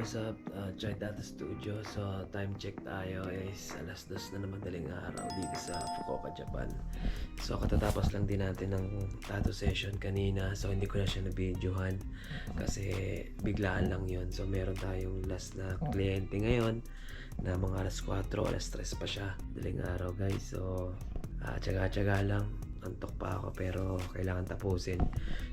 what's up? Chai Data Studio. So, time check tayo is alas 2 na naman daling araw dito sa Fukuoka, Japan. So, katatapos lang din natin ng tattoo session kanina. So, hindi ko na siya na-videohan kasi biglaan lang yon. So, meron tayong last na kliyente ngayon na mga alas 4, alas 3 pa siya daling araw, guys. So, tsaga-tsaga lang. Antok pa ako pero kailangan tapusin.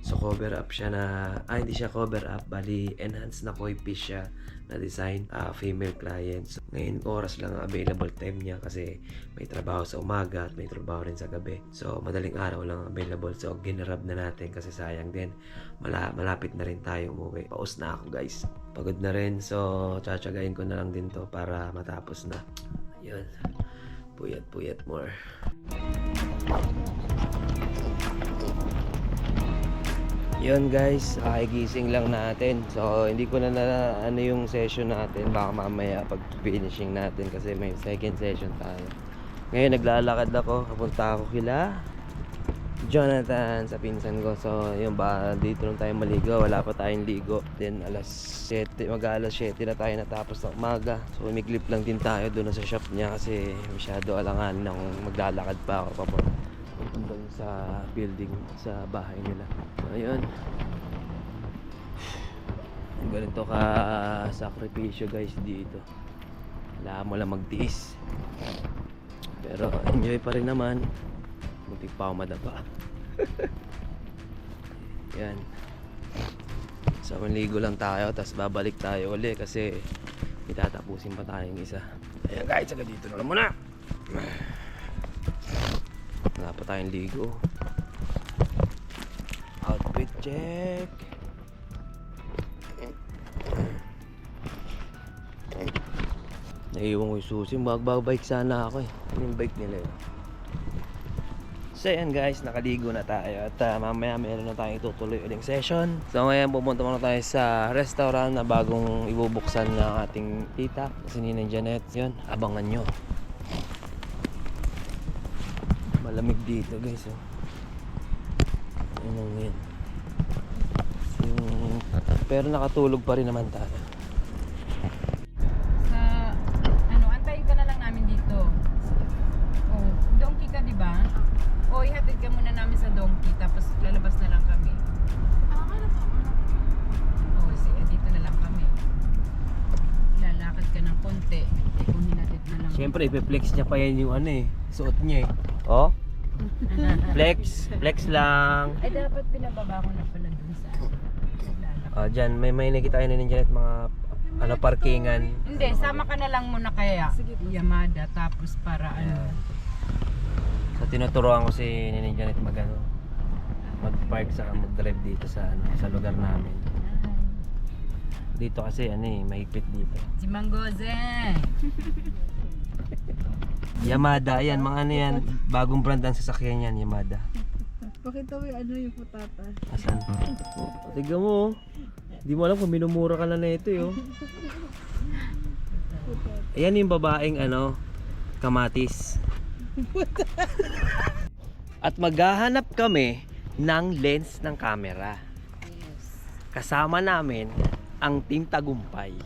So cover up siya na hindi siya cover up, bali enhanced na koi piece siya na design, female clients. Ngayon oras lang ang available time niya kasi may trabaho sa umaga at may trabaho rin sa gabi. So madaling araw lang available. So ginarab na natin kasi sayang din. Malapit na rin tayo umuwi. Paus na ako, guys. Pagod na rin, so tsatsagain ko na lang din to para matapos na. Ayun. Puyat more. Yun, guys, gising lang natin. So hindi ko na ano yung session natin. Baka mamaya pag finishing natin kasi may second session tayo. Ngayon naglalakad ako. Papunta ako kila Jonathan sa pinsan ko. So yun ba, dito lang tayo maligo. Wala pa tayong ligo. Then alas 7, mag-alas 7 na tayo natapos ng umaga. So umiglip lang din tayo doon sa shop niya kasi masyado alangan na kung maglalakad pa ako papunta sa building, sa bahay nila. So ayun, ganito ka sakripisyo, guys, dito. Kailangan mo lang magtiis pero enjoy pa rin naman. Muntik pa ako madapa. Yan. So maligo lang tayo, tapos babalik tayo uli kasi itatapusin pa tayong isa. Ayan, guys, saka dito na lang muna. Wala pa tayong ligo. Outfit check. Naiiwan ko yung susi. Magbabike sana ako eh. Yung bike nila yun. So yan, guys, nakaligo na tayo. At mamaya meron na tayong itutuloy uling session. So ngayon pupunta muna tayo sa restaurant na bagong ibubuksan ng ating tita, si Ninang Janet. Yun, abangan nyo. Malamig dito, guys, oh. Ano yan? Pero nakatulog pa rin naman tayo. Sa antayin ka na lang namin dito. Oh, donkey ka, di ba? O ihatid ka muna namin sa donkey tapos lalabas na lang kami. Oh, dito na lang kami. Lalakad ka ng konti. Kung hinatid na lang. Siyempre, ipe-flex niya pa yan yung suot niya eh. Oh? Flex lang. Ay, dapat pinababa ko na pala dun sa Dyan, may nakita kayo na Janet mga parkingan. Hindi, sama ka na lang muna kaya. Yamada, tapos para So tinuturuan ko si Ninang Janet mag-park sa mag-drive dito sa lugar namin. Dito kasi mahigpit dito. Si Manggoze. Yamada, yan, mga yan, bagong brand ang sasakyan yan, Yamada. Pakita mo yung putata. Asan? Tignan mo, di mo alam kung minumura ka na ito, yo. Ayan yung babaeng kamatis. At maghahanap kami ng lens ng camera. Kasama namin ang Team Tagumpay.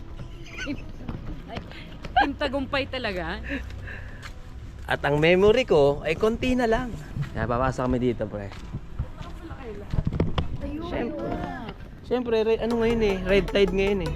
Team Tagumpay talaga? At ang memory ko ay konti na lang. Napapasa kami dito, pre. Siyempre, red tide ngayon eh.